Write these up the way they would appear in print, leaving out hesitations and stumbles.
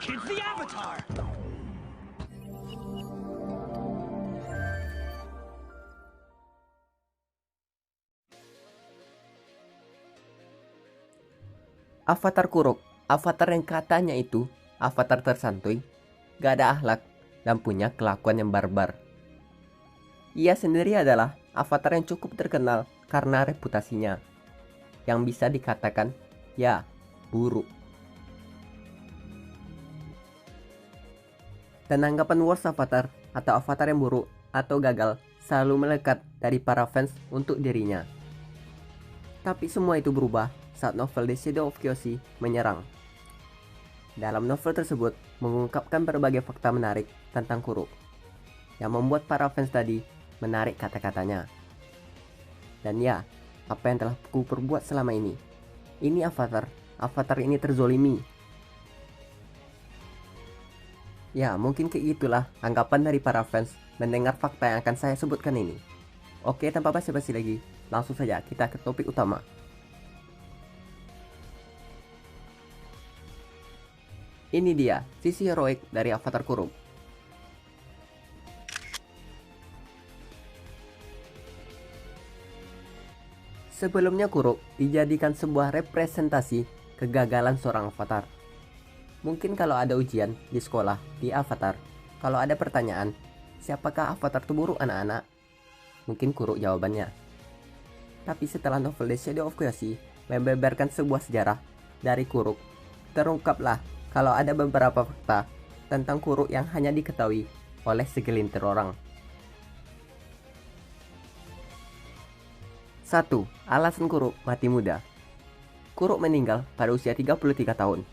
It's the Avatar! Avatar Kuruk, avatar yang katanya itu avatar tersantuy, gak ada akhlak, dan punya kelakuan yang barbar. Ia sendiri adalah avatar yang cukup terkenal karena reputasinya, yang bisa dikatakan, ya, buruk. Dan anggapan worst avatar atau avatar yang buruk atau gagal selalu melekat dari para fans untuk dirinya. Tapi semua itu berubah saat novel The Shadow of Kyoshi menyerang. Dalam novel tersebut mengungkapkan berbagai fakta menarik tentang Kuruk, yang membuat para fans tadi menarik kata-katanya. Dan ya, apa yang telah ku perbuat selama ini. Ini avatar ini terzolimi. Ya, mungkin kayak gitulah anggapan dari para fans mendengar fakta yang akan saya sebutkan ini. Oke, tanpa basa-basi lagi, langsung saja kita ke topik utama. Ini dia sisi heroik dari avatar Kuruk. Sebelumnya Kuruk dijadikan sebuah representasi kegagalan seorang avatar. Mungkin kalau ada ujian di sekolah di avatar, kalau ada pertanyaan, siapakah avatar terburuk anak-anak? Mungkin Kuruk jawabannya. Tapi setelah novel The Shadow of Kyoshi membeberkan sebuah sejarah dari Kuruk, terungkaplah kalau ada beberapa fakta tentang Kuruk yang hanya diketahui oleh segelintir orang. 1. Alasan Kuruk mati muda. Kuruk meninggal pada usia 33 tahun.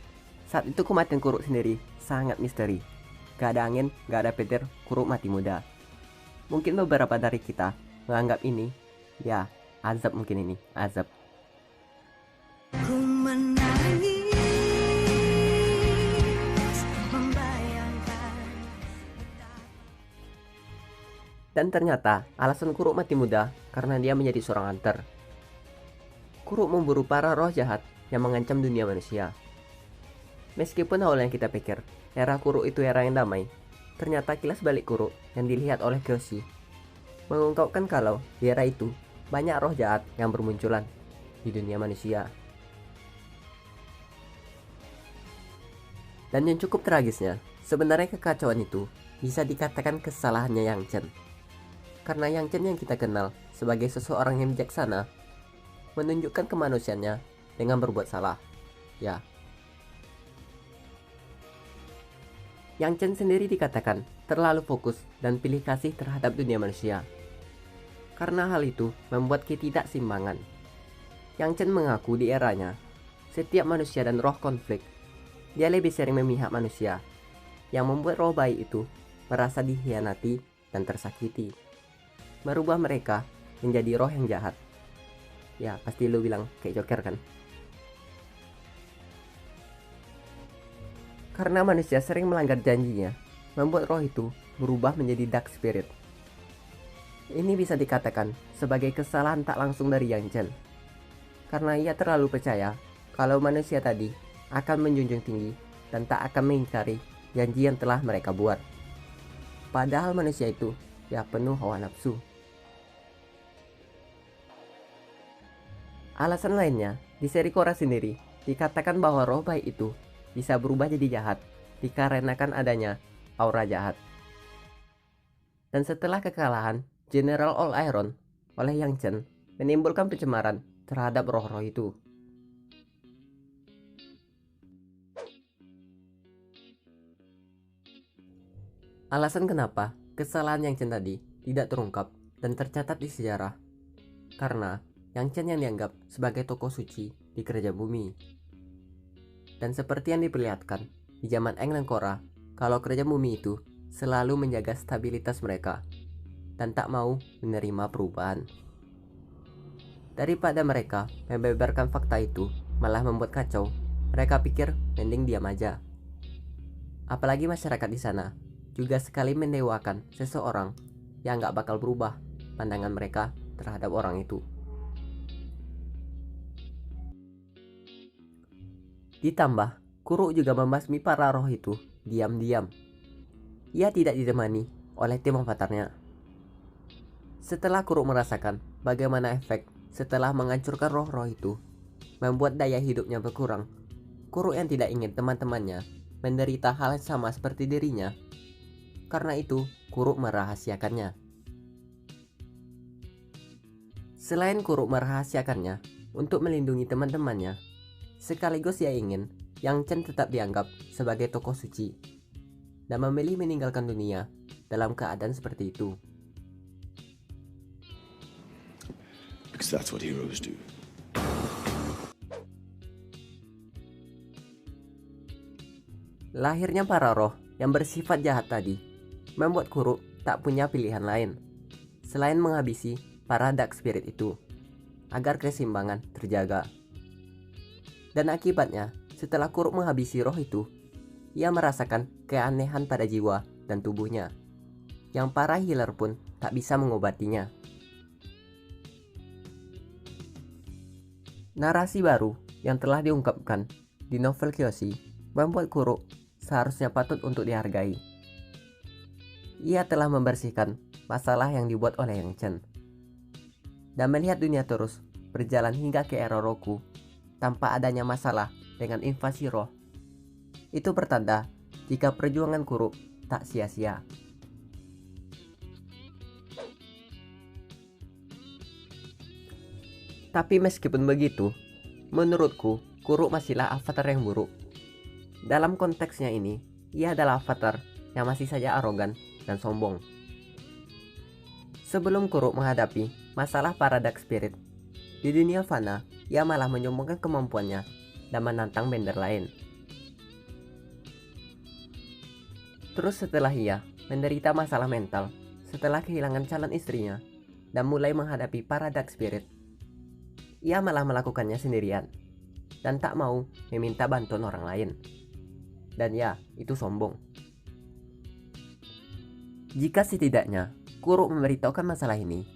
Saat itu kematian Kuruk sendiri sangat misteri. Gak ada angin, gak ada petir, Kuruk mati muda. Mungkin beberapa dari kita menganggap ini, ya, azab mungkin ini, azab. Dan ternyata alasan Kuruk mati muda karena dia menjadi seorang hunter. Kuruk memburu para roh jahat yang mengancam dunia manusia. Meskipun awalnya kita pikir era Kuruk itu era yang damai, ternyata kilas balik Kuruk yang dilihat oleh Kyoshi mengungkapkan kalau di era itu banyak roh jahat yang bermunculan di dunia manusia. Dan yang cukup tragisnya, sebenarnya kekacauan itu bisa dikatakan kesalahannya Yang Chen. Karena Yang Chen yang kita kenal sebagai seseorang yang bijaksana menunjukkan kemanusiaannya dengan berbuat salah. Ya. Yang Chen sendiri dikatakan terlalu fokus dan pilih kasih terhadap dunia manusia. Karena hal itu membuat ketidakseimbangan. Yang Chen mengaku di eranya, setiap manusia dan roh konflik, dia lebih sering memihak manusia, yang membuat roh baik itu merasa dikhianati dan tersakiti. Merubah mereka menjadi roh yang jahat. Ya, pasti lu bilang kayak Joker kan? Karena manusia sering melanggar janjinya, membuat roh itu berubah menjadi dark spirit. Ini bisa dikatakan sebagai kesalahan tak langsung dari Yang Chen. Karena ia terlalu percaya kalau manusia tadi akan menjunjung tinggi dan tak akan mengingkari janji yang telah mereka buat. Padahal manusia itu ya penuh hawa nafsu. Alasan lainnya, di seri Korra sendiri dikatakan bahwa roh baik itu bisa berubah jadi jahat dikarenakan adanya aura jahat. Dan setelah kekalahan General All Iron oleh Yang Chen menimbulkan pencemaran terhadap roh-roh itu. Alasan kenapa kesalahan Yang Chen tadi tidak terungkap dan tercatat di sejarah, karena Yang Chen yang dianggap sebagai tokoh suci di kerajaan bumi. Dan seperti yang diperlihatkan di zaman Aang dan Korra, kalau kerajaan bumi itu selalu menjaga stabilitas mereka dan tak mau menerima perubahan. Daripada mereka membeberkan fakta itu malah membuat kacau, mereka pikir mending diam aja. Apalagi masyarakat di sana juga sekali mendewakan seseorang yang gak bakal berubah pandangan mereka terhadap orang itu. Ditambah, Kuro juga membasmi para roh itu diam-diam. Ia tidak ditemani oleh tim avatarnya. Setelah Kuro merasakan bagaimana efek setelah menghancurkan roh-roh itu membuat daya hidupnya berkurang, Kuro yang tidak ingin teman-temannya menderita hal yang sama seperti dirinya. Karena itu, Kuro merahasiakannya. Selain Kuro merahasiakannya untuk melindungi teman-temannya, sekaligus ia ingin Yang Chen tetap dianggap sebagai tokoh suci dan memilih meninggalkan dunia dalam keadaan seperti itu. Because that's what heroes do. Lahirnya para roh yang bersifat jahat tadi membuat Kuro tak punya pilihan lain selain menghabisi para dark spirit itu agar keseimbangan terjaga. Dan akibatnya, setelah Kuro menghabisi roh itu, ia merasakan keanehan pada jiwa dan tubuhnya yang para healer pun tak bisa mengobatinya. Narasi baru yang telah diungkapkan di novel Kyoshi membuat Kuro seharusnya patut untuk dihargai. Ia telah membersihkan masalah yang dibuat oleh Yang Chen dan melihat dunia terus berjalan hingga ke era Roku tanpa adanya masalah dengan invasi roh. Itu pertanda jika perjuangan Kuro tak sia-sia. Tapi meskipun begitu, menurutku Kuro masihlah avatar yang buruk. Dalam konteksnya ini, ia adalah avatar yang masih saja arogan dan sombong. Sebelum Kuro menghadapi masalah para dark spirit, di dunia fana ia malah menyombongkan kemampuannya dan menantang bender lain. Terus setelah ia menderita masalah mental setelah kehilangan calon istrinya dan mulai menghadapi para dark spirit, ia malah melakukannya sendirian dan tak mau meminta bantuan orang lain. Dan ya, itu sombong. Jika setidaknya Kuro memberitahukan masalah ini,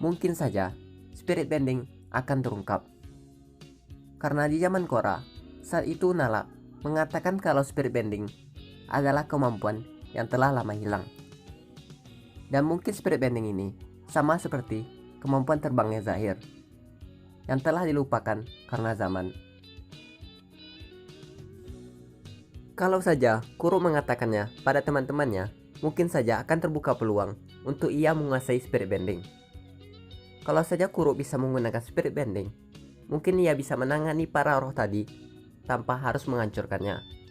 mungkin saja spirit bending akan terungkap. Karena di zaman Korra, saat itu Nala mengatakan kalau spirit bending adalah kemampuan yang telah lama hilang. Dan mungkin spirit bending ini sama seperti kemampuan terbangnya Zahir yang telah dilupakan karena zaman. Kalau saja Kuro mengatakannya pada teman-temannya, mungkin saja akan terbuka peluang untuk ia menguasai spirit bending. Kalau saja Kuro bisa menggunakan spirit bending, mungkin ia bisa menangani para roh tadi tanpa harus menghancurkannya.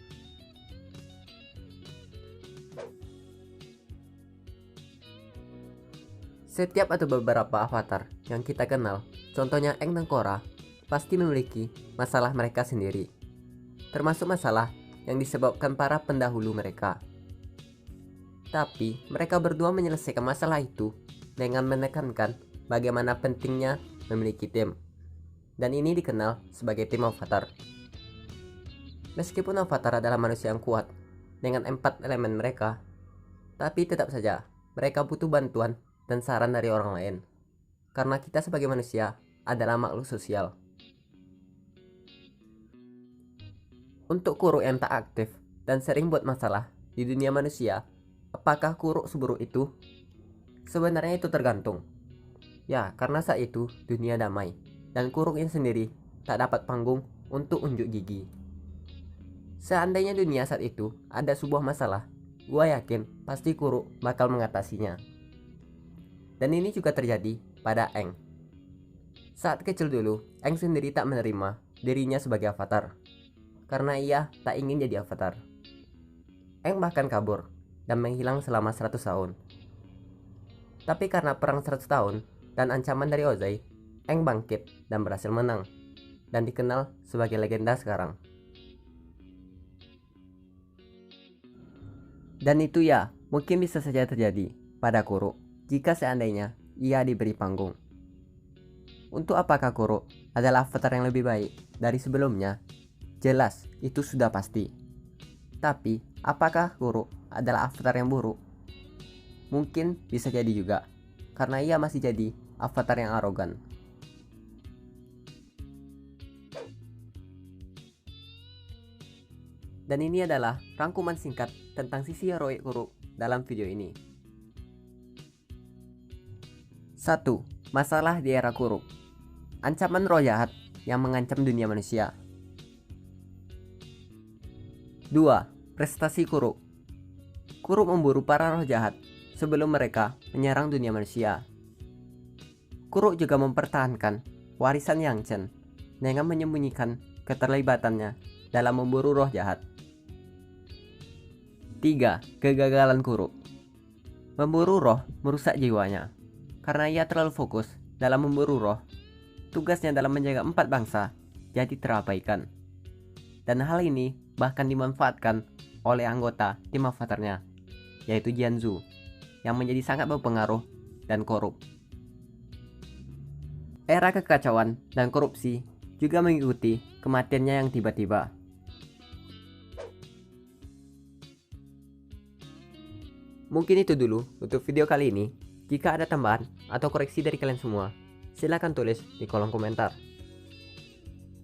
Setiap atau beberapa avatar yang kita kenal, contohnya Aang dan Korra, pasti memiliki masalah mereka sendiri, termasuk masalah yang disebabkan para pendahulu mereka. Tapi mereka berdua menyelesaikan masalah itu dengan menekankan bagaimana pentingnya memiliki tim. Dan ini dikenal sebagai tim avatar. Meskipun avatar adalah manusia yang kuat dengan 4 elemen mereka, tapi tetap saja mereka butuh bantuan dan saran dari orang lain. Karena kita sebagai manusia adalah makhluk sosial. Untuk Kuro yang tak aktif dan sering buat masalah di dunia manusia, apakah Kuro seburuk itu? Sebenarnya itu tergantung. Ya, karena saat itu dunia damai dan Kuro yang sendiri tak dapat panggung untuk unjuk gigi. Seandainya dunia saat itu ada sebuah masalah, gua yakin pasti Kuro bakal mengatasinya. Dan ini juga terjadi pada Aang. Saat kecil dulu, Aang sendiri tak menerima dirinya sebagai avatar karena ia tak ingin jadi avatar. Aang bahkan kabur dan menghilang selama 100 tahun. Tapi karena perang 100 tahun dan ancaman dari Ozai, Aang bangkit dan berhasil menang dan dikenal sebagai legenda sekarang. Dan itu ya, mungkin bisa saja terjadi pada Kuro jika seandainya ia diberi panggung. Untuk apakah Kuro adalah avatar yang lebih baik dari sebelumnya? Jelas, itu sudah pasti. Tapi, apakah Kuro adalah avatar yang buruk? Mungkin bisa jadi juga, karena ia masih jadi avatar yang arogan. Dan ini adalah rangkuman singkat tentang sisi heroik Kuro dalam video ini. 1. Masalah di era Kuro. Ancaman roh jahat yang mengancam dunia manusia. 2. Prestasi Kuro. Kuro memburu para roh jahat sebelum mereka menyerang dunia manusia. Kuro juga mempertahankan warisan Yang Chen dengan menyembunyikan keterlibatannya dalam memburu roh jahat. 3. Kegagalan Kuro. Memburu roh merusak jiwanya. Karena ia terlalu fokus dalam memburu roh, tugasnya dalam menjaga 4 bangsa jadi terabaikan. Dan hal ini bahkan dimanfaatkan oleh anggota tim avatarnya, yaitu Jianzhu, yang menjadi sangat berpengaruh dan korup. Era kekacauan dan korupsi juga mengikuti kematiannya yang tiba-tiba. Mungkin itu dulu untuk video kali ini. Jika ada tambahan atau koreksi dari kalian semua, silahkan tulis di kolom komentar.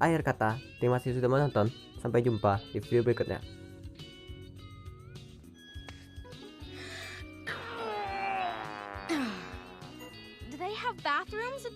Akhir kata, terima kasih sudah menonton. Sampai jumpa di video berikutnya. Do they have bathrooms?